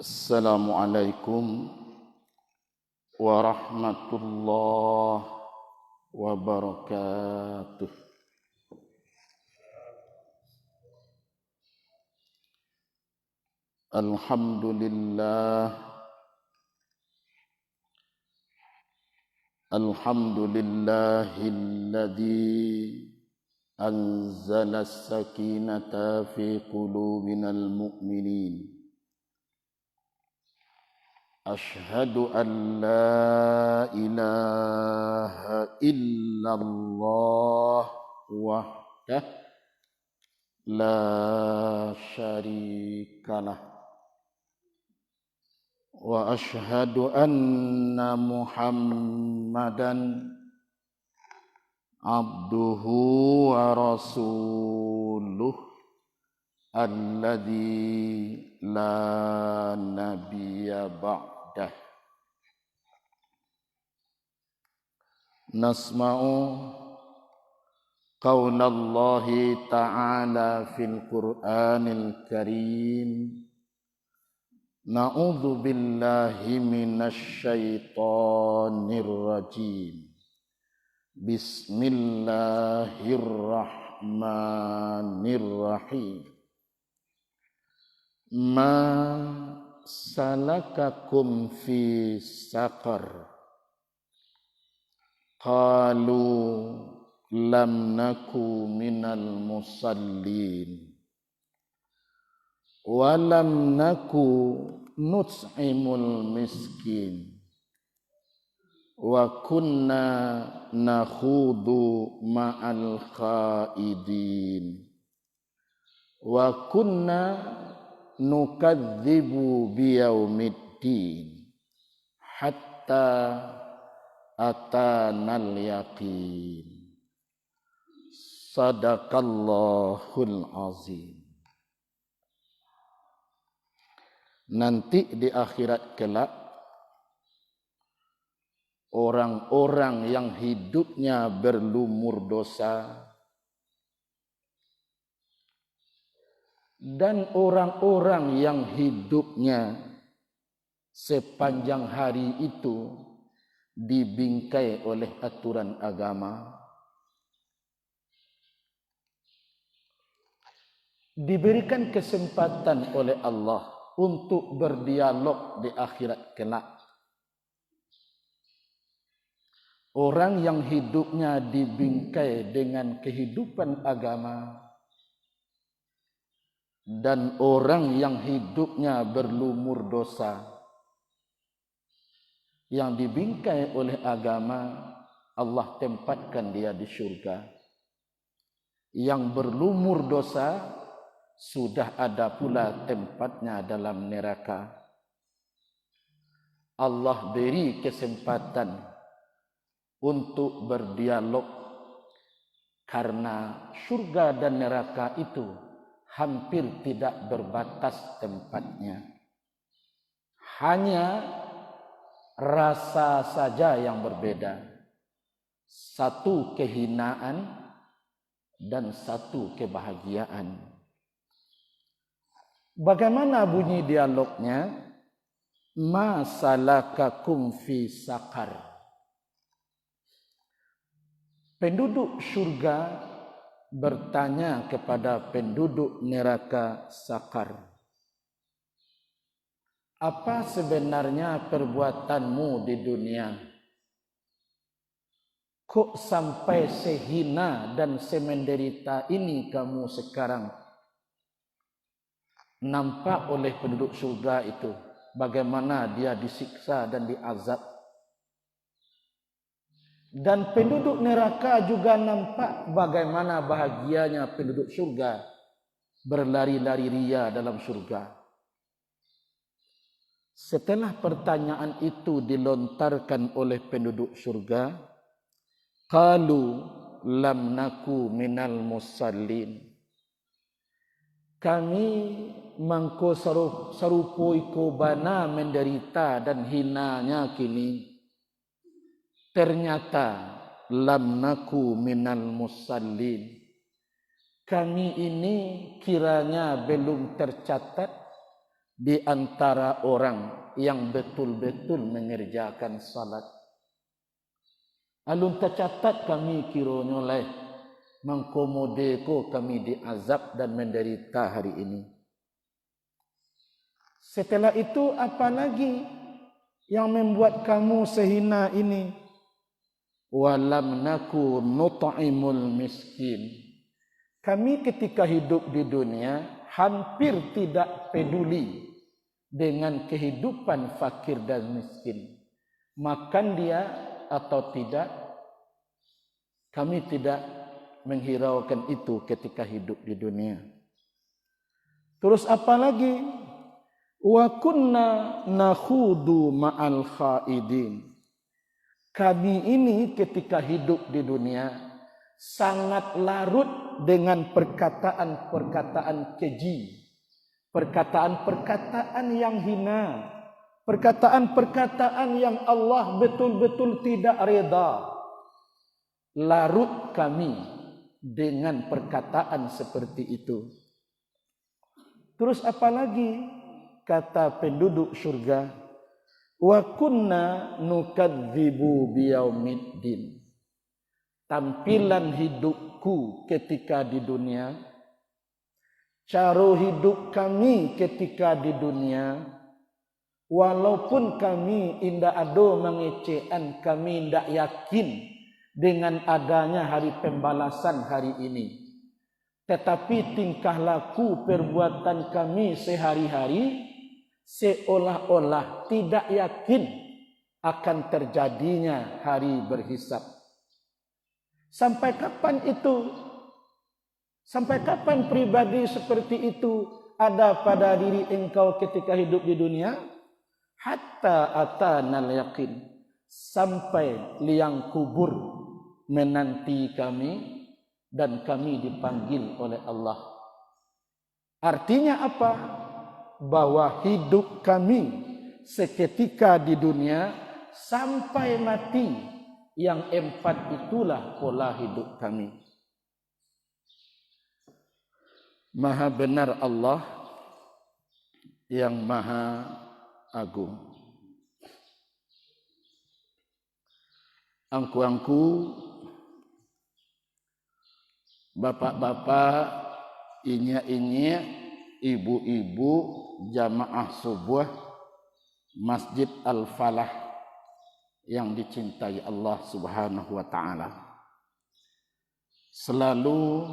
Assalamualaikum warahmatullahi wabarakatuh. Alhamdulillahilladzi anzala as-sakinata fi qulubinal mu'minin. Ashhadu an la ilaha illallah wahdah la syarikalah wa ashhadu anna Muhammadan abduhu wa rasuluh alladzi la nabiyya ba'dah. Nasma'u qaulallahi ta'ala fil Qur'anil Karim. Na'udzu billahi minasy syaithanir rajim. Bismillahirrahmanirrahim. Ma salakakum fi saqar? Qalu lam naku minal musallin wa lam naku nut'imul miskin wa kunna nakhudu ma'al khaidin wa kunna nukadzibu biyaumiddin hatta atanal yaqin. Sadaqallahul azim. Nanti di akhirat kelak, orang-orang yang hidupnya berlumur dosa dan orang-orang yang hidupnya sepanjang hari itu dibingkai oleh aturan agama, diberikan kesempatan oleh Allah untuk berdialog di akhirat kelak. Orang yang hidupnya dibingkai dengan kehidupan agama dan orang yang hidupnya berlumur dosa, yang dibingkai oleh agama, Allah tempatkan dia di syurga. Yang berlumur dosa, sudah ada pula tempatnya dalam neraka. Allah beri kesempatan untuk berdialog karena syurga dan neraka itu hampir tidak berbatas tempatnya. Hanya rasa saja yang berbeda. Satu kehinaan dan satu kebahagiaan. Bagaimana bunyi dialognya? Ma salakakum fi saqar? Penduduk syurga bertanya kepada penduduk neraka saqar, apa sebenarnya perbuatanmu di dunia? Kok sampai sehina dan semenderita ini kamu sekarang? Nampak oleh penduduk surga itu bagaimana dia disiksa dan diazab. Dan penduduk neraka juga nampak bagaimana bahagianya penduduk surga berlari-lari ria dalam surga. Setelah pertanyaan itu dilontarkan oleh penduduk surga, qalu lam naku minal musallin. Kami mangko sarupoi ko bana menderita dan hinanya kini. Ternyata lam naku minal musallin. Kami ini kiranya belum tercatat di antara orang yang betul-betul mengerjakan salat. Alun tercatat kami kironya oleh mengkomodeko kami diazab dan menderita hari ini. Setelah itu apa lagi yang membuat kamu sehina ini? Walam naku nut'imul miskin. Kami ketika hidup di dunia hampir tidak peduli dengan kehidupan fakir dan miskin. Makan dia atau tidak, kami tidak menghiraukan itu ketika hidup di dunia. Terus apa lagi? Wa kunna nakhudu ma'al khaidin. Kami ini ketika hidup di dunia sangat larut dengan perkataan-perkataan keji, perkataan-perkataan yang hina, perkataan-perkataan yang Allah betul-betul tidak reda. Larut kami dengan perkataan seperti itu. Terus apa lagi? Kata penduduk surga, wa kunna nukadzibu biyaumiddin. Tampilan hidupku ketika di dunia, cara hidup kami ketika di dunia, walaupun kami indah ado mengecekan, kami tidak yakin dengan adanya hari pembalasan hari ini. Tetapi tingkah laku perbuatan kami sehari-hari seolah-olah tidak yakin akan terjadinya hari berhisab. Sampai kapan itu? Sampai kapan pribadi seperti itu ada pada diri engkau ketika hidup di dunia? Hatta atanal yakin. Sampai liang kubur menanti kami dan kami dipanggil oleh Allah. Artinya apa? Bahwa hidup kami seketika di dunia sampai mati. Yang empat itulah pola hidup kami. Maha benar Allah yang maha agung. Angku-angku, bapak-bapak, inya-inya, ibu-ibu, jamaah subuh Masjid Al-Falah yang dicintai Allah Subhanahu wa taala. Selalu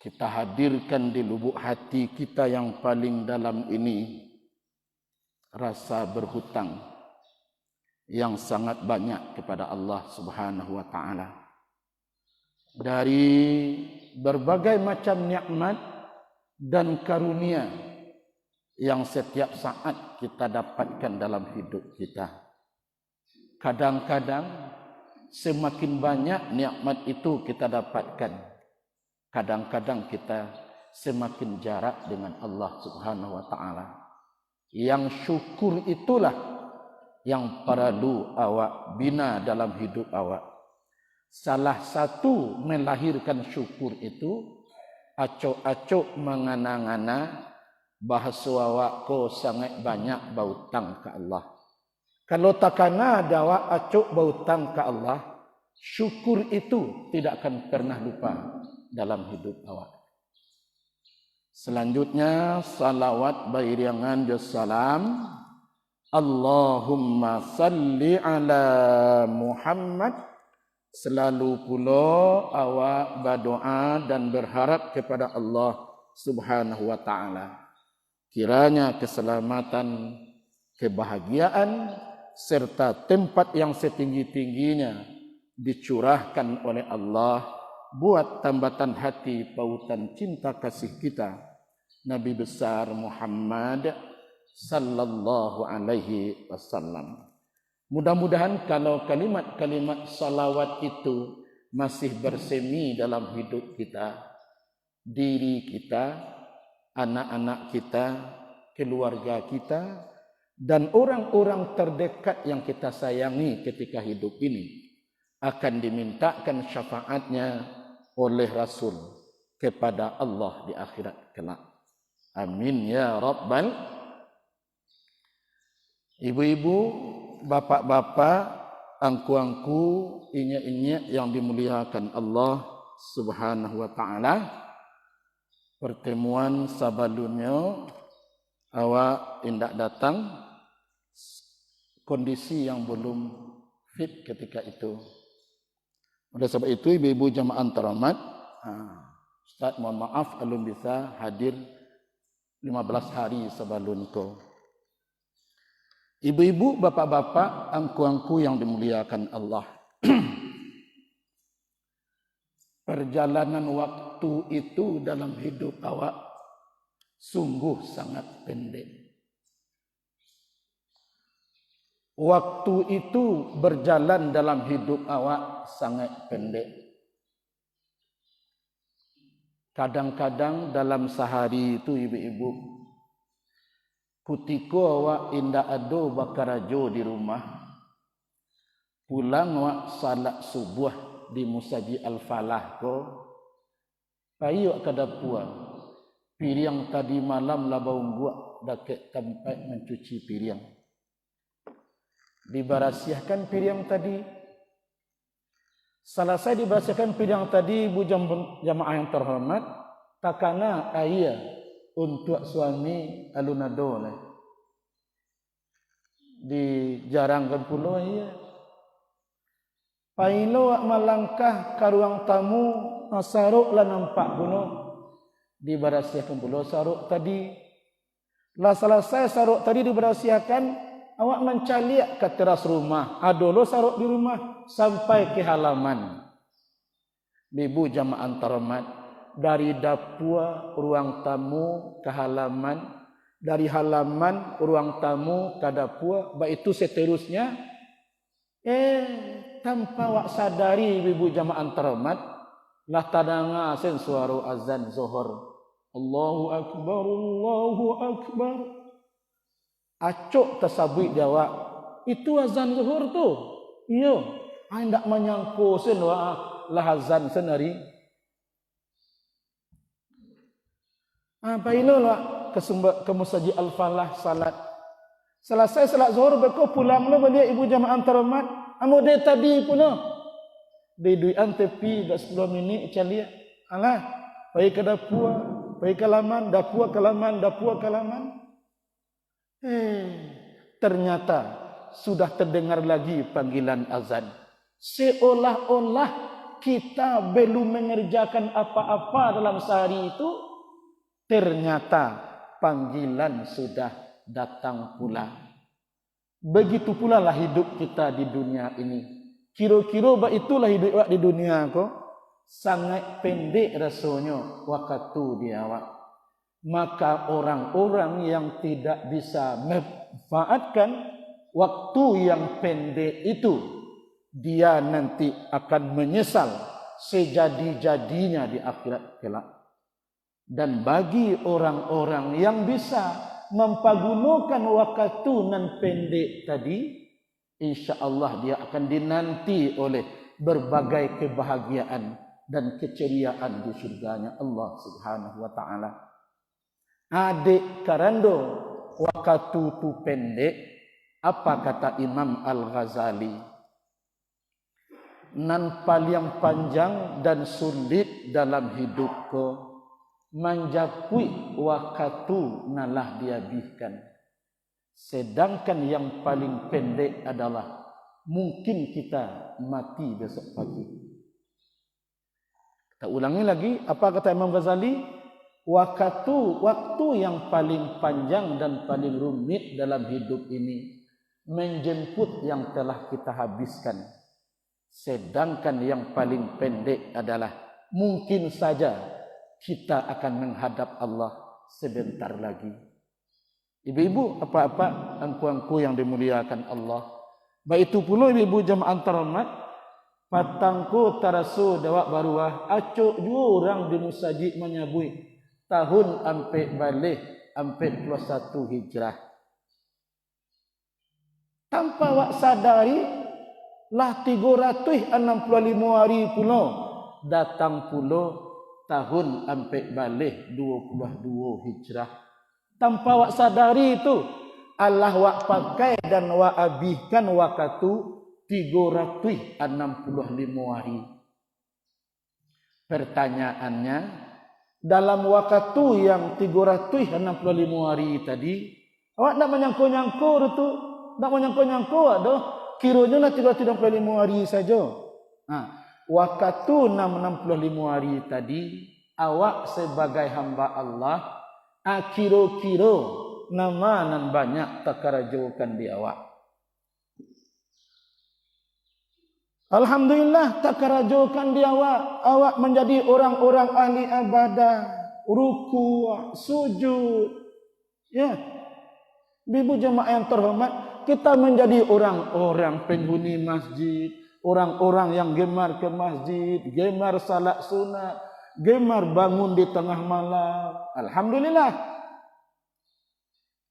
kita hadirkan di lubuk hati kita yang paling dalam ini rasa berhutang yang sangat banyak kepada Allah Subhanahu wa taala. Dari berbagai macam nikmat dan karunia yang setiap saat kita dapatkan dalam hidup kita. Kadang-kadang semakin banyak nikmat itu kita dapatkan, kadang-kadang kita semakin jarak dengan Allah Subhanahu wa taala. Yang syukur itulah yang perlu awak bina dalam hidup awak. Salah satu melahirkan syukur itu acok-acok mengana-ngana bahasa awak ko sangat banyak berhutang ke Allah. Kalau takana ada awak acok berhutang ke Allah, syukur itu tidak akan pernah lupa dalam hidup awak. Selanjutnya salawat beriringan salam. Allahumma salli ala Muhammad. Selalu pula awak berdoa dan berharap kepada Allah Subhanahu wa taala. Kiranya keselamatan, kebahagiaan serta tempat yang setinggi-tingginya dicurahkan oleh Allah buat tambatan hati pautan cinta kasih kita Nabi besar Muhammad sallallahu alaihi wasallam. Mudah-mudahan kalau kalimat-kalimat salawat itu masih bersemi dalam hidup kita, diri kita, anak-anak kita, keluarga kita, dan orang-orang terdekat yang kita sayangi ketika hidup ini akan dimintakan syafaatnya oleh Rasul kepada Allah di akhirat kelak. Amin ya rabbal. Ibu-ibu, bapak-bapak, angku-angku, inya-inya yang dimuliakan Allah Subhanahu wa taala. Pertemuan sabalunnya awak indak datang, kondisi yang belum fit ketika itu. Oleh sebab itu ibu-ibu jamaah terhormat, Ustaz mohon maaf belum bisa hadir 15 hari sebelum itu. Ibu-ibu, bapak-bapak, angku-angku yang dimuliakan Allah. Perjalanan waktu itu dalam hidup awak sungguh sangat pendek. Waktu itu berjalan dalam hidup awak sangat pendek. Kadang-kadang dalam sehari itu ibu-ibu, kutiko awak indah ado bakarajo di rumah, pulang awak salat subuh di Musaji Al-Falah ko, payuk kada puas, piring tadi malam labau gua dekat tempat mencuci piring. Dibarasiahkan piring tadi. Selesai dibarasiahkan piring tadi, ibu jamaah yang terhormat, takana air untuk suami alunado lah. Dijarangkan pula air. Pailo melangkah ke ruang tamu, saruk lah nampak gunung. Dibarasiahkan pula saruk tadi. Lah selesai saruk tadi dibarasiahkan, awak mencaliak ke teras rumah. Adolo saruk di rumah sampai ke halaman. Ibu jamaah terhormat, dari dapur ruang tamu ke halaman, dari halaman ruang tamu ke dapur, baik itu seterusnya. Tanpa awak sadari ibu jamaah terhormat, lah tadanga sen suara azan zuhur. Allahu akbar, Allahu akbar. Acuk tersabui jawab, itu azan zuhur tu. Iya, hendak menyangko sen lah azan senari. Apa inilah ke Musaji Al-Falah salat. Selesai salat zuhur beko pulang lo balik ibu jamaah terhormat. Amo de tadi puno. De duian tepi dak 10 minit calia. Alah, pai ke dapur, pai ke laman, dapur ke laman, dapur ke laman. Ternyata sudah terdengar lagi panggilan azan. Seolah-olah kita belum mengerjakan apa-apa dalam sehari itu, ternyata panggilan sudah datang pula. Begitu pula lah hidup kita di dunia ini. Kira-kira itulah hidup di dunia kok. Sangat pendek rasanya waktu dia awak. Maka orang-orang yang tidak bisa memanfaatkan waktu yang pendek itu, dia nanti akan menyesal sejadi-jadinya di akhirat kelak. Dan bagi orang-orang yang bisa mempergunakan waktu nan pendek tadi, insya-Allah dia akan dinanti oleh berbagai kebahagiaan dan keceriaan di surganya Allah Subhanahu wa taala. Adik karando waktu tu pendek, apa kata Imam Al-Ghazali? Nan paling panjang dan sulit dalam hidupku menjapui waktu nalah dihabiskan. Sedangkan yang paling pendek adalah mungkin kita mati besok pagi. Kita ulangi lagi, apa kata Imam Ghazali? Waktu yang paling panjang dan paling rumit dalam hidup ini menjemput yang telah kita habiskan. Sedangkan yang paling pendek adalah mungkin saja kita akan menghadap Allah sebentar lagi. Ibu-ibu, apa-apa, angku-angku yang dimuliakan Allah. Baik itu pula ibu-ibu jamaah terhormat, patangku tarasu dawak baruah, acuk jurang di Musaji menyabui tahun ampe balik ampe 21 Hijrah. Tanpa wak sadari lah 365 hari pula datang pula tahun sampai balik 22 Hijrah. Tanpa wak sadari itu Allah wak pakai dan wak abihkan waktu 365 hari. Pertanyaannya, dalam waktu yang 365 hari tadi, awak nak menyangkut-nyangkut itu, nak menyangkut-nyangkut aduh, kiranya lah 365 hari saja. Waktu 665 hari tadi, awak sebagai hamba Allah, kira-kira nama nan banyak takarajokan di awak. Alhamdulillah takarajokan di awak. Awak menjadi orang-orang ahli ibadah, ruku', sujud. Ya. Ibu jemaah yang terhormat, kita menjadi orang-orang penghuni masjid, orang-orang yang gemar ke masjid, gemar salat sunat, gemar bangun di tengah malam. Alhamdulillah.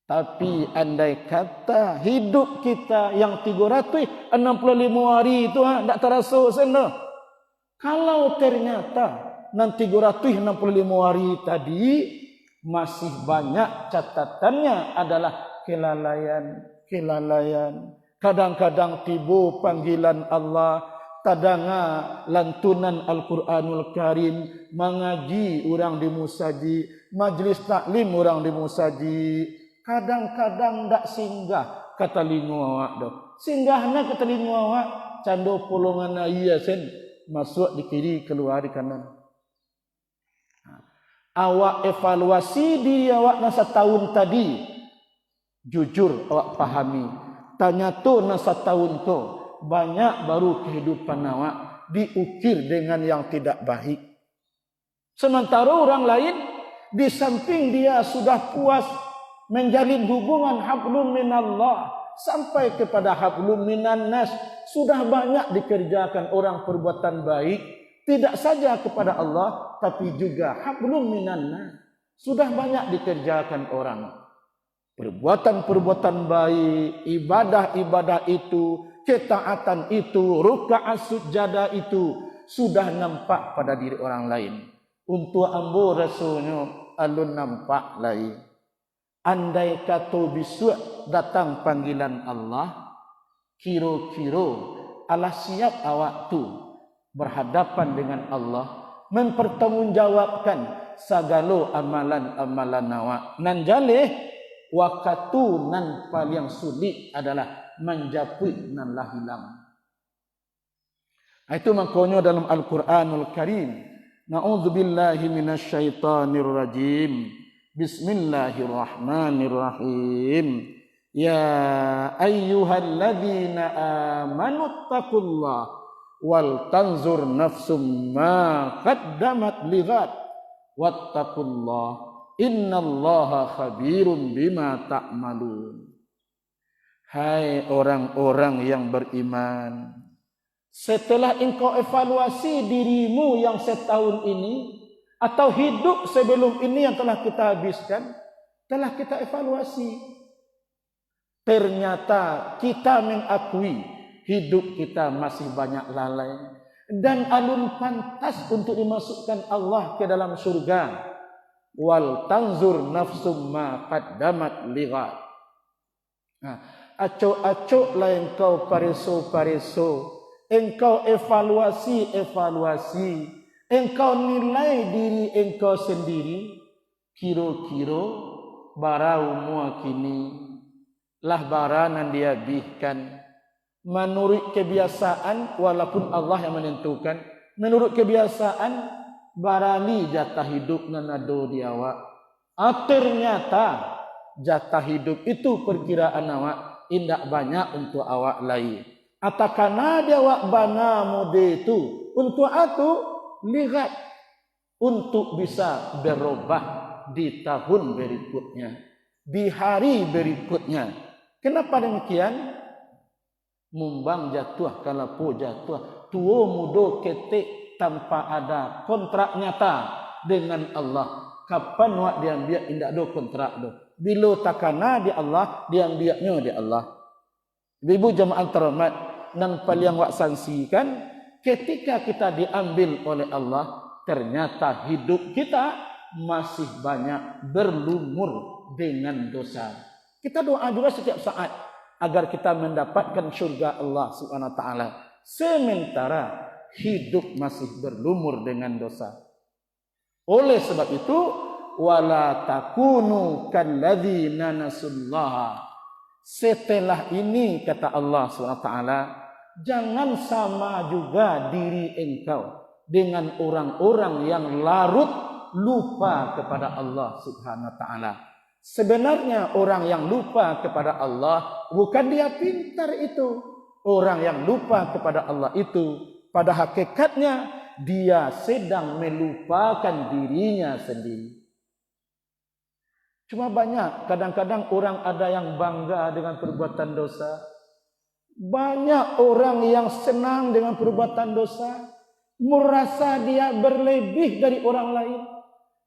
Tapi andai kata hidup kita yang 365 hari itu tak terasa sana. Kalau ternyata nanti 365 hari tadi masih banyak catatannya adalah kelalaian. Kadang-kadang tiba panggilan Allah, tadanga lantunan Al-Quranul Karim, mengaji orang di musaji, majlis taklim orang di musaji. Kadang-kadang tak singgah ke telinga awak dah. Singgahnya ke telinga awak, cando polongan iya sen masuk di kiri keluar di kanan. Awak evaluasi diri awak nasa tahun tadi. Jujur awak pahami. Tanya tu nasa tahun tu banyak baru kehidupan awak diukir dengan yang tidak baik. Sementara orang lain di samping dia sudah puas menjalin hubungan hablum minallah sampai kepada hablum minan nas, sudah banyak dikerjakan orang perbuatan baik, tidak saja kepada Allah tapi juga hablum minan nas, sudah banyak dikerjakan orang. Perbuatan-perbuatan baik, ibadah-ibadah itu, ketaatan itu, ruka'ah sujadah itu sudah nampak pada diri orang lain. Untuk ambo rasulnya alun nampak lain. Andai kata besok datang panggilan Allah, kira-kira Allah siap awak tu berhadapan dengan Allah, mempertanggungjawabkan segala amalan-amalan awak. Nan jaleh waktu nan paling sulit adalah menjapit nan lah hilang. Itu makanya dalam Al-Quranul Karim, na'udzubillahi minasyaitanir rajim. Bismillahirrahmanirrahim. Ya ayyuhalladzina amanu taqullah wal tanzur nafsum ma qaddamat lighad wattaqullah innallaha khabirum bima ta'malun. Hai orang-orang yang beriman, setelah engkau evaluasi dirimu yang setahun ini atau hidup sebelum ini yang telah kita habiskan, telah kita evaluasi. Ternyata kita mengakui hidup kita masih banyak lalai dan alun pantas untuk dimasukkan Allah ke dalam surga. Wal tanzur nafsum ma qaddamat lighad. Acok-acok lah engkau pareso-pareso, engkau evaluasi. Engkau nilai diri engkau sendiri, kira-kira barau mua kini lah baranan dia bihkan menurut kebiasaan, walaupun Allah yang menentukan, menurut kebiasaan barani jatah hidup nanado di awak. Ternyata jatah hidup itu perkiraan awak indak banyak untuk awak lain. Atakana dia awak bana mode itu untuk atu lihat untuk bisa berubah di tahun berikutnya, di hari berikutnya. Kenapa demikian? Mumbang jatuh kalapo jatuh, tua muda ketik tanpa ada kontrak nyata dengan Allah. Kapan wak diambil indak do kontrak do. Bila takana di Allah, diambilnya di Allah. Ibu jemaah terhormat, nan paling wak sanksikan, ketika kita diambil oleh Allah, ternyata hidup kita masih banyak berlumur dengan dosa. Kita doa juga setiap saat agar kita mendapatkan surga Allah Subhanahu wa taala. Sementara hidup masih berlumur dengan dosa. Oleh sebab itu, wala takunu kalladzina nasullaha. Setelah ini kata Allah Subhanahu wa taala, jangan sama juga diri engkau dengan orang-orang yang larut lupa kepada Allah Subhanahu wa taala. Sebenarnya orang yang lupa kepada Allah bukan dia pintar itu. Orang yang lupa kepada Allah itu pada hakikatnya dia sedang melupakan dirinya sendiri. Cuma banyak kadang-kadang orang ada yang bangga dengan perbuatan dosa. Banyak orang yang senang dengan perbuatan dosa, merasa dia berlebih dari orang lain.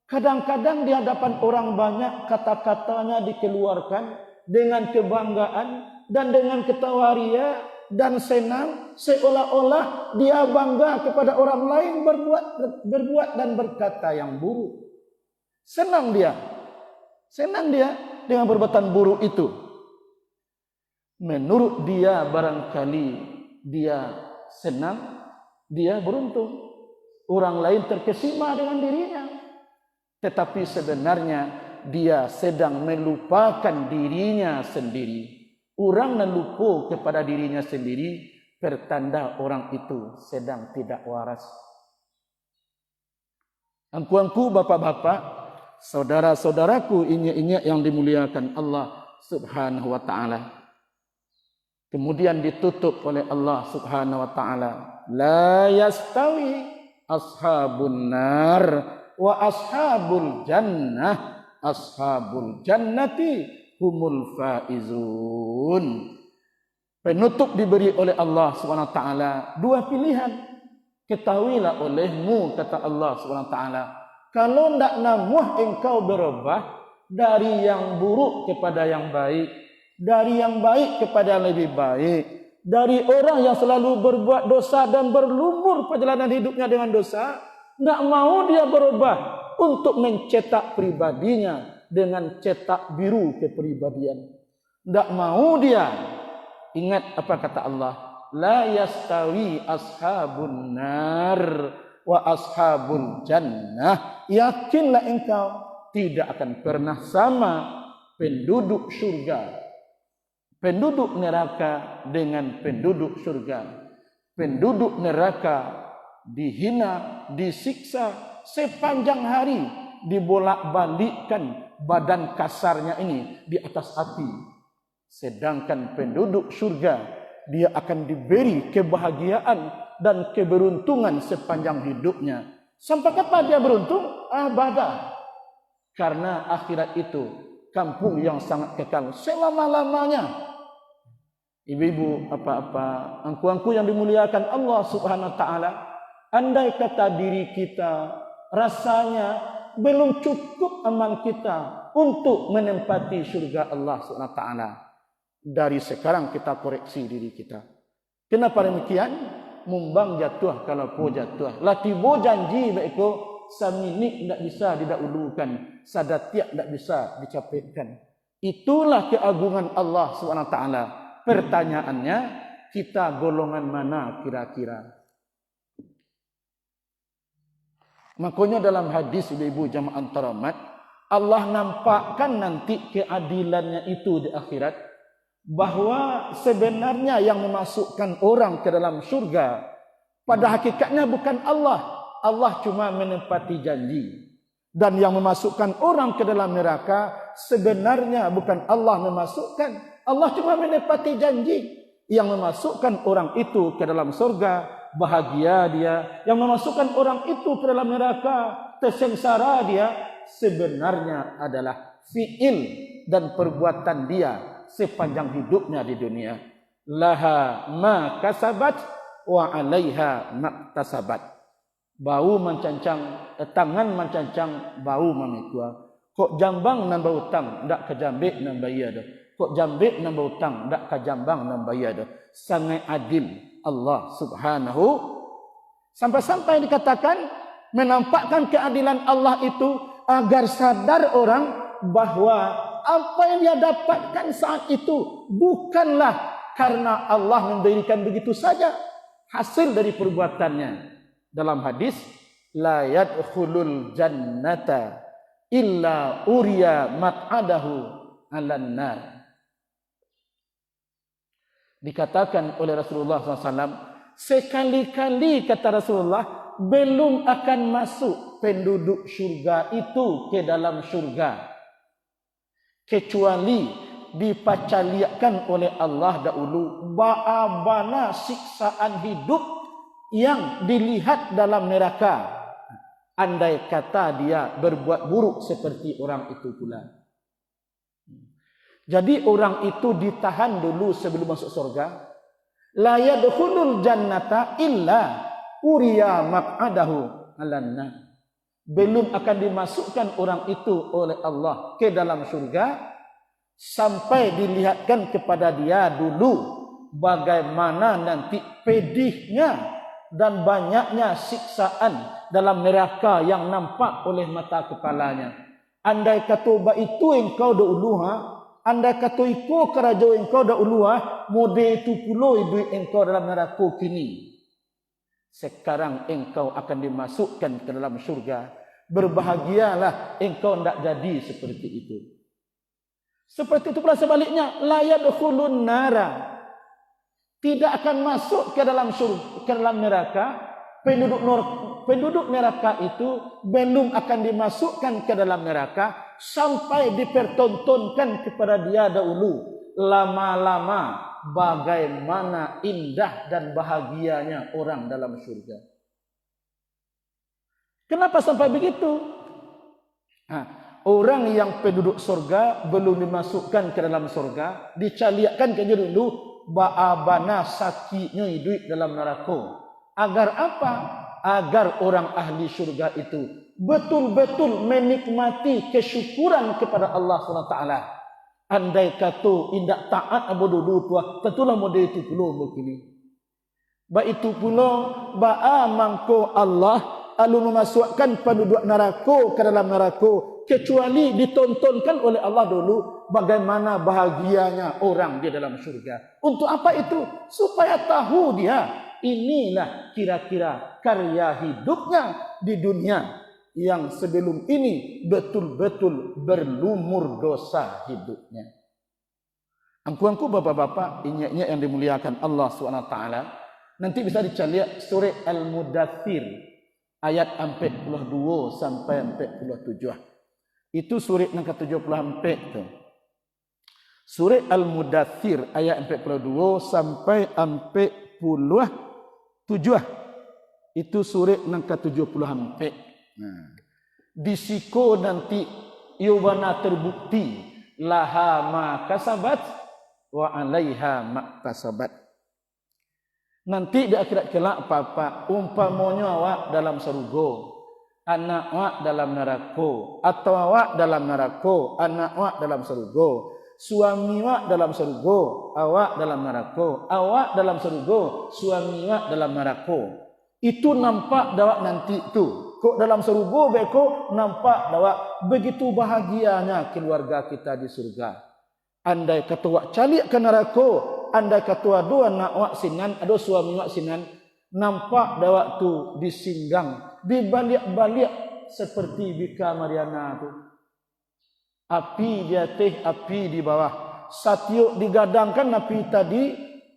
Kadang-kadang di hadapan orang banyak kata-katanya dikeluarkan dengan kebanggaan dan dengan ketawa ria dan senang, seolah-olah dia bangga kepada orang lain berbuat dan berkata yang buruk. Senang dia dengan perbuatan buruk itu. Menurut dia barangkali dia senang, dia beruntung. Orang lain terkesima dengan dirinya. Tetapi sebenarnya dia sedang melupakan dirinya sendiri. Orang melupa kepada dirinya sendiri, pertanda orang itu sedang tidak waras. Angku-angku, bapak-bapak, saudara-saudaraku, ingat-ingat yang dimuliakan Allah Subhanahu wa taala. Kemudian ditutup oleh Allah Subhanahu wa taala, la yastawi ashabun nar wa ashabul jannati humul faizun. Penutup diberi oleh Allah Subhanahu wa taala dua pilihan. Ketahuilah olehmu kata Allah Subhanahu wa taala, kalau ndak namuh engkau berubah dari yang buruk kepada yang baik, dari yang baik kepada yang lebih baik, dari orang yang selalu berbuat dosa dan berlumur perjalanan hidupnya dengan dosa, ndak mau dia berubah untuk mencetak pribadinya dengan cetak biru kepribadian. Ndak mau dia. Ingat apa kata Allah? La yastawi ashabun nar wa ashabul jannah. Yakinlah engkau tidak akan pernah sama penduduk surga, penduduk neraka dengan penduduk surga. Penduduk neraka dihina, disiksa sepanjang hari, dibolak-balikkan badan kasarnya ini di atas api. Sedangkan penduduk surga, dia akan diberi kebahagiaan dan keberuntungan sepanjang hidupnya. Sampai kapan dia beruntung? Abadah. Karena akhirat itu kampung yang sangat kekal selama-lamanya. Ibu-ibu, apa-apa, angku-angku yang dimuliakan Allah Subhanahu wa taala, andai kata diri kita rasanya belum cukup amal kita untuk menempati surga Allah Subhanahu wa taala, dari sekarang kita koreksi diri kita. Kenapa demikian? Mumbang jatuh kalau po jatuh. Latibo janji baikko saminik tidak bisa didahulukan, sadatiak tidak bisa dicapaikan. Itulah keagungan Allah Subhanahu wa taala. Pertanyaannya, kita golongan mana kira-kira? Makanya dalam hadis ibu-ibu jamaah taramat, Allah nampakkan nanti keadilannya itu di akhirat, bahwa sebenarnya yang memasukkan orang ke dalam surga pada hakikatnya bukan Allah. Allah cuma menepati janji. Dan yang memasukkan orang ke dalam neraka sebenarnya bukan Allah memasukkan. Allah cuma menepati janji. Yang memasukkan orang itu ke dalam surga, bahagia dia. Yang memasukkan orang itu ke dalam neraka, tersengsara dia, sebenarnya adalah fi'il dan perbuatan dia sepanjang hidupnya di dunia. Laha ma kasabat wa alaiha maktasabat. Bau mencancang, tangan mencancang, bau memikua. Kok jambang nan bau tang, ndak kejambik nan bayar dah. Kok jambik nan bau tang, ndak kejambang nan bayar dah. Sangat adil Allah Subhanahu. Sampai-sampai dikatakan menampakkan keadilan Allah itu agar sadar orang bahwa apa yang dia dapatkan saat itu bukanlah karena Allah memberikan begitu saja, hasil dari perbuatannya. Dalam hadis, la yadkhulul jannata illa uriya mat'adahu 'alan nar. Dikatakan oleh Rasulullah SAW, sekali-kali kata Rasulullah, belum akan masuk penduduk syurga itu ke dalam syurga kecuali dipacaliakan oleh Allah dahulu ba'abana siksaan hidup yang dilihat dalam neraka, andai kata dia berbuat buruk seperti orang itu pula. Jadi orang itu ditahan dulu sebelum masuk surga. La yadkhulul jannata illa uriya maq'adahu 'alan nar. Belum akan dimasukkan orang itu oleh Allah ke dalam surga sampai dilihatkan kepada dia dulu bagaimana nanti pedihnya dan banyaknya siksaan dalam neraka yang nampak oleh mata kepalanya. Andai kata ba itu engkau dahuluha, andai kata iko kerajo engkau dahuluha, mode itu pula ibu engkau dalam neraka kini. Sekarang engkau akan dimasukkan ke dalam syurga. Berbahagialah engkau tidak jadi seperti itu. Seperti itu pula sebaliknya, la yadkhulun nara. Tidak akan masuk ke dalam syurga, ke dalam neraka. Penduduk neraka itu belum akan dimasukkan ke dalam neraka sampai dipertontonkan kepada dia dahulu lama-lama bagaimana indah dan bahagianya orang dalam syurga. Kenapa sampai begitu? Orang yang penduduk surga belum dimasukkan ke dalam surga, dicaliakan ke dulu ba'abana sakinya hidup dalam neraka. Agar apa? Agar orang ahli syurga itu betul-betul menikmati kesyukuran kepada Allah SWT. Andai kata indak taat abu dulu tua, tentulah model itu pula begini. Baik itu pula ba'a mangko Allah lalu memasukkan penduduk neraka ke dalam neraka kecuali ditontonkan oleh Allah dulu bagaimana bahagianya orang di dalam syurga. Untuk apa itu? Supaya tahu dia inilah kira-kira karya hidupnya di dunia yang sebelum ini betul-betul berlumur dosa hidupnya. Angku-angku bapak-bapak, inyek-inyek yang dimuliakan Allah SWT, nanti bisa dicari surah Al-Mudaththir ayat 42 sampai 47. Itu surah yang ke-74 tu. Surah Al-Mudaththir ayat 42 sampai 47. Itu surah yang ke-74. Disiko nanti yubana terbukti laha ma kasabat wa alaiha ma kasabat. Nanti di akhirat kelak apa-apa umpamanya awak dalam surga, anak awak dalam neraka, atau awak dalam neraka, anak awak dalam surga, suami awak dalam surga, awak dalam neraka, awak dalam surga, suami awak dalam neraka. Itu nampak dawak nanti tu. Kok dalam surga beko nampak dawak begitu bahagianya keluarga kita di surga. Andai kata wak calik ke neraka, andai kata dua anak wak sinan, ada suami wak sinan, nampak dawak tu disinggang, dibalik-balik seperti Bika Mariana tu. Api di atas, api di bawah. Satiuk digadangkan api tadi,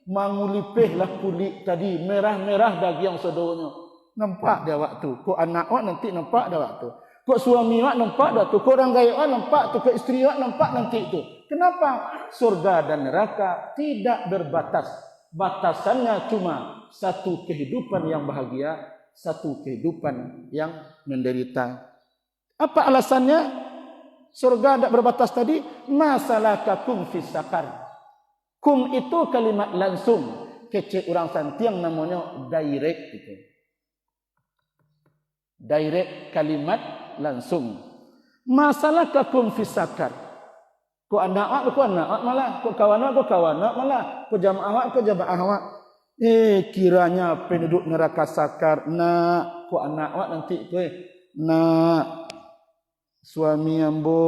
mangulipihlah kulit tadi, merah-merah daging saudanya. Nampak dia waktu. Kok anak wak nanti nampak dia waktu. Kok suami wak nampak dia tu. Kok orang gaya wak nampak tu. Kok isteri wak nampak nanti tu. Kenapa? Surga dan neraka tidak berbatas. Batasannya cuma satu kehidupan yang bahagia, satu kehidupan yang menderita. Apa alasannya? Surga tidak berbatas tadi. Masalakakum fis sakar. Kum itu kalimat langsung. Kecil orang santiang namanya direct itu. Direct kalimat langsung. Masalakakum fis sakar. Ko anak awak malah, ko kawan awak malah, ko jamaah awak Kiranya penduduk neraka sakar nak ku anak awak nanti tu nak suami ambo,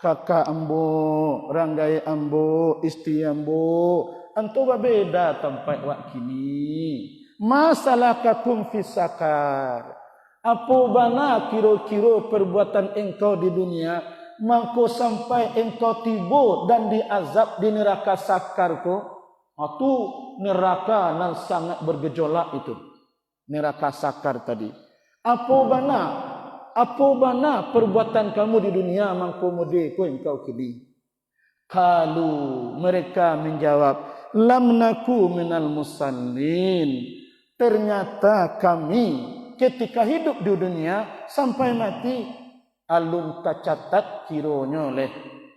kakak ambo, ranggai ambo, istri ambo, antu berbeda tempat wak kini. Masalahkakum fis sakar. Apa bana kira-kira perbuatan engkau di dunia, mangko sampai engkau tiba dan diazab di neraka sakar ko? Itu neraka yang sangat bergejolak itu. Neraka sakar tadi. Apa bana perbuatan kamu di dunia mangko mode ko engkau kini. Kalau mereka menjawab, lam naku minal musallin. Ternyata kami ketika hidup di dunia sampai mati alun tercatat kiranya oleh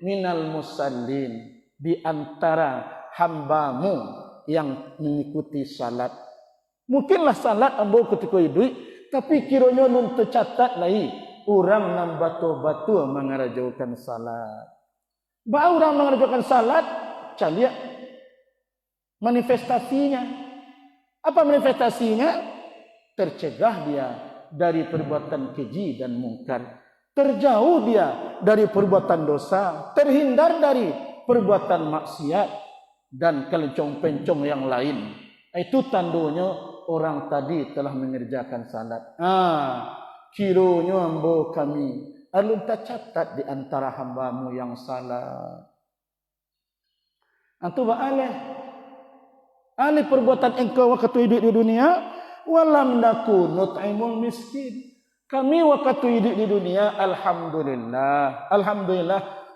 minal musallin, di antara hambamu yang mengikuti salat. Mungkinlah salat ambo ketika hidup, tapi kiranya nun tercatat lagi orang nan batu-batu mengerjakan salat. Ba orang mengerjakan salat, caliak manifestasinya. Apa manifestasinya? Tercegah dia dari perbuatan keji dan mungkar. Terjauh dia dari perbuatan dosa. Terhindar dari perbuatan maksiat dan kelencong-pencong yang lain. Itu tandanya orang tadi telah mengerjakan salat. Kiranya ambo kami alun tercatat di antara hambamu yang salat. Antu alih perbuatan engkau waktu hidup di dunia, walam naku nut'imul miskin. Kami waktu hidup di dunia, alhamdulillah,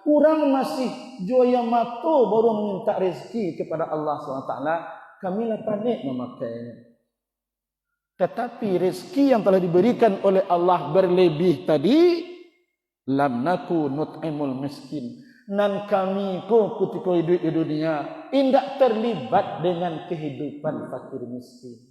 orang masih joya mato baru meminta rezeki kepada Allah SWT. Kami lah pandai memakainya. Tetapi rezeki yang telah diberikan oleh Allah berlebih tadi, lam naku nut'imul miskin. Nan kami ko ketika hidup di dunia tidak terlibat dengan kehidupan fakir miskin.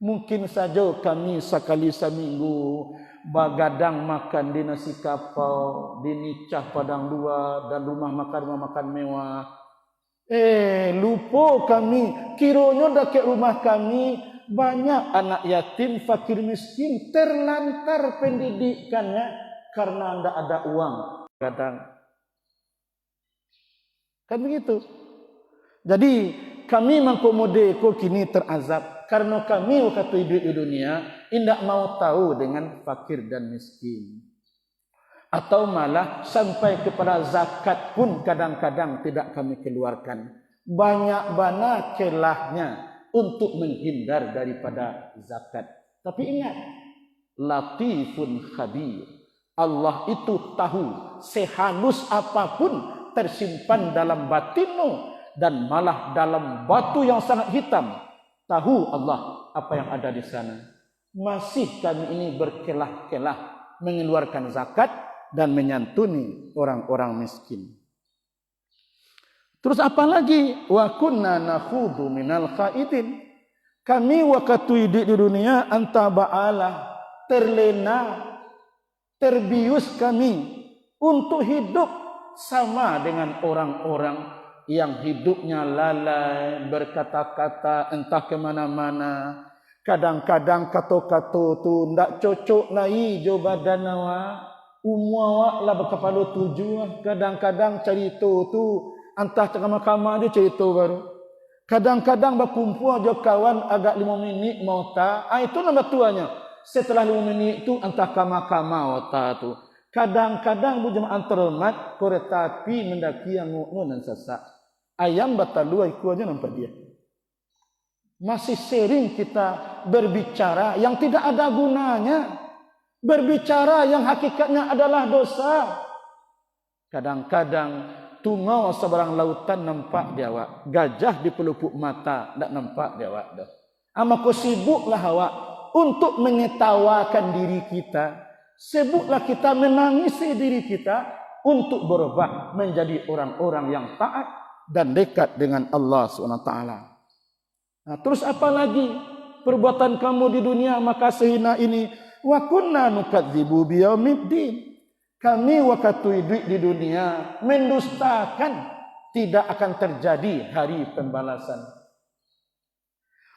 Mungkin saja kami sekali seminggu bagadang makan di nasi kapau, di nicah padang dua dan rumah makan mewah. Lupa kami kiranya dekat rumah kami banyak anak yatim fakir miskin terlantar pendidikannya karena tidak ada uang. Kadang kan begitu. Jadi kami mengkomode ko kini terazab karena kami waktu hidup di dunia tidak mau tahu dengan fakir dan miskin. Atau malah sampai kepada zakat pun kadang-kadang tidak kami keluarkan. Banyak bana kelahnya untuk menghindar daripada zakat. Tapi ingat, latifun khabir. Allah itu tahu sehalus apapun tersimpan dalam batinmu dan malah dalam batu yang sangat hitam. Tahu Allah apa yang ada di sana. Masih kami ini berkelah-kelah mengeluarkan zakat dan menyantuni orang-orang miskin. Terus apa lagi? Wa kunna nakhudu minal khaidin. Kami waktu hidup di dunia antaba'ala terlena, terbius kami untuk hidup sama dengan orang-orang yang hidupnya lalai, berkata-kata entah ke mana-mana. Kadang-kadang kata-kata tu ndak cocok lagi jo badan awak. Umur awak lah berkepala 7. Kadang-kadang cerita tu entah ceramah-ceramah dia cerita baru. Kadang-kadang berkumpul jo kawan agak 5 minit mau tak. Itu nama tuanya. Setelah 5 minit tu entah kama-kama wata tu. Kadang-kadang berjemaah terhormat kereta api mendaki yang ngukno dan sesak. Ayam batalu ikut aja nampak dia. Masih sering kita berbicara yang tidak ada gunanya. Berbicara yang hakikatnya adalah dosa. Kadang-kadang tungau seberang lautan nampak dia awak. Gajah di pelupuk mata tak nampak dia awak dah. Maka sibuklah awak untuk mengetawakan diri kita. Sibuklah kita menangisi diri kita untuk berubah menjadi orang-orang yang taat dan dekat dengan Allah SWT. Nah, terus apa lagi perbuatan kamu di dunia maka sehina ini? Wa kunna nukadzibu biyaumiddin. Kami waktu hidup di dunia mendustakan tidak akan terjadi hari pembalasan.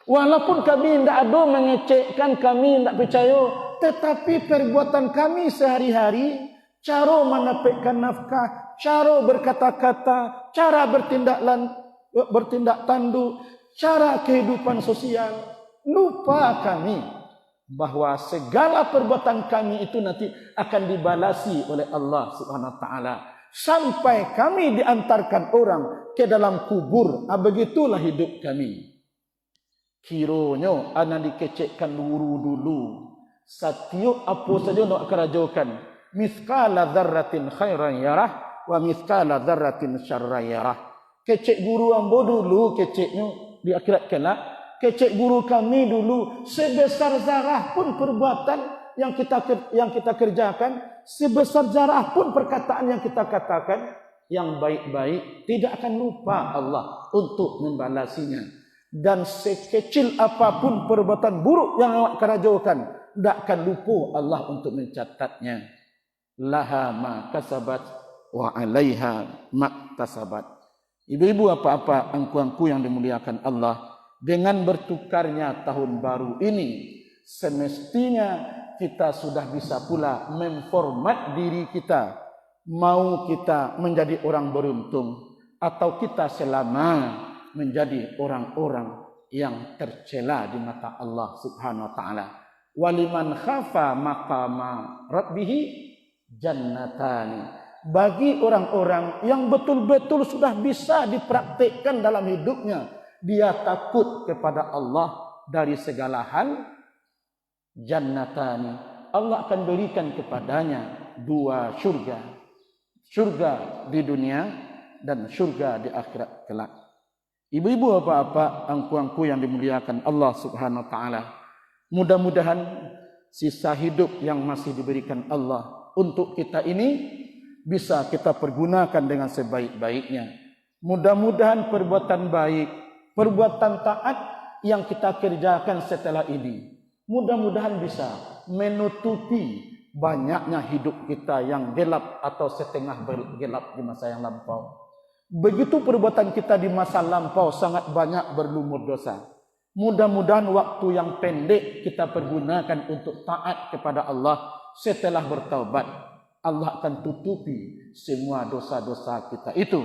Walaupun kami tidak ada mengecekkan, kami tidak percaya, tetapi perbuatan kami sehari-hari, cara menapikkan nafkah, cara berkata-kata, cara bertindak tanduk, cara kehidupan sosial, lupa kami bahwa segala perbuatan kami itu nanti akan dibalasi oleh Allah Subhanahu wa taala sampai kami diantarkan orang ke dalam kubur. Begitulah hidup kami. Kiranya anak dikecekkan dulu. Setiap apa saja nak kerajakan. Mithqala dzarratin khairan yarah wa mithqala dzarratin syarran yarah. Kecek guru ambo dulu keceknya di akhirat kelak. Kecek guru kami dulu, sebesar zarah pun perbuatan yang kita kerjakan, sebesar zarah pun perkataan yang kita katakan, yang baik-baik tidak akan lupa Allah untuk membalasinya. Dan sekecil apapun perbuatan buruk yang awak kerjakan, tidak akan lupa Allah untuk mencatatnya. Laha ma kasabat wa 'alaiha ma tasabat. Ibu-ibu, apa-apa, angku-angku yang dimuliakan Allah, dengan bertukarnya tahun baru ini, semestinya kita sudah bisa pula memformat diri kita. Mau kita menjadi orang beruntung atau kita selama menjadi orang-orang yang tercela di mata Allah Subhanahu wa taala. Waliman khafa maqama rabbih jannatani. Bagi orang-orang yang betul-betul sudah bisa dipraktikkan dalam hidupnya, dia takut kepada Allah dari segala hal, jannatani, Allah akan berikan kepadanya 2 syurga. Syurga di dunia dan syurga di akhirat kelak. Ibu-ibu, apa-apa, angku-angku yang dimuliakan Allah Subhanahu wa taala, mudah-mudahan sisa hidup yang masih diberikan Allah untuk kita ini bisa kita pergunakan dengan sebaik-baiknya. Mudah-mudahan perbuatan baik, perbuatan taat yang kita kerjakan setelah ini, mudah-mudahan bisa menutupi banyaknya hidup kita yang gelap atau setengah gelap di masa yang lampau. Begitu perbuatan kita di masa lampau sangat banyak berlumur dosa. Mudah-mudahan waktu yang pendek kita pergunakan untuk taat kepada Allah. Setelah bertaubat, Allah akan tutupi semua dosa-dosa kita itu.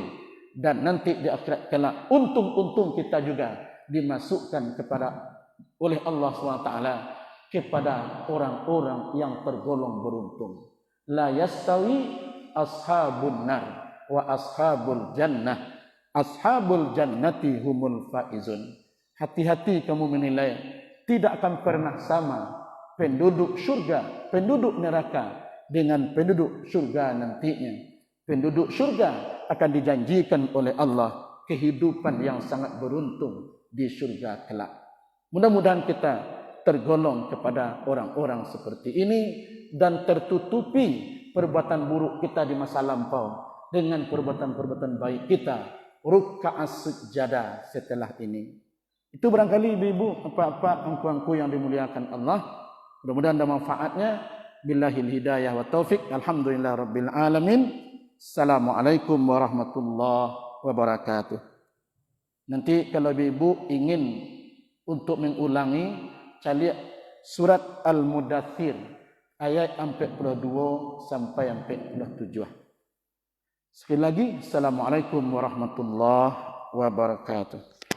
Dan nanti di akhirat kelak, untung-untung kita juga dimasukkan oleh Allah SWT kepada orang-orang yang tergolong beruntung. La yastawi ashabun nar wa ashabul jannah. Ashabul jannati humul faizun. Hati-hati kamu menilai, tidak akan pernah sama penduduk syurga, penduduk neraka dengan penduduk syurga nantinya. Penduduk syurga akan dijanjikan oleh Allah kehidupan yang sangat beruntung di syurga kelak. Mudah-mudahan kita tergolong kepada orang-orang seperti ini dan tertutupi perbuatan buruk kita di masa lampau dengan perbuatan-perbuatan baik kita ruk'as sujada setelah ini. Itu barangkali ibu-ibu, apa-apa, angku-angku yang dimuliakan Allah. Mudah-mudahan ada manfaatnya. Billahil hidayah wa taufik. Alhamdulillah rabbil alamin. Assalamualaikum warahmatullahi wabarakatuh. Nanti kalau ibu ingin untuk mengulangi, cari surat Al-Mudaththir ayat 42 sampai 47. Sekali lagi, Assalamualaikum warahmatullahi wabarakatuh.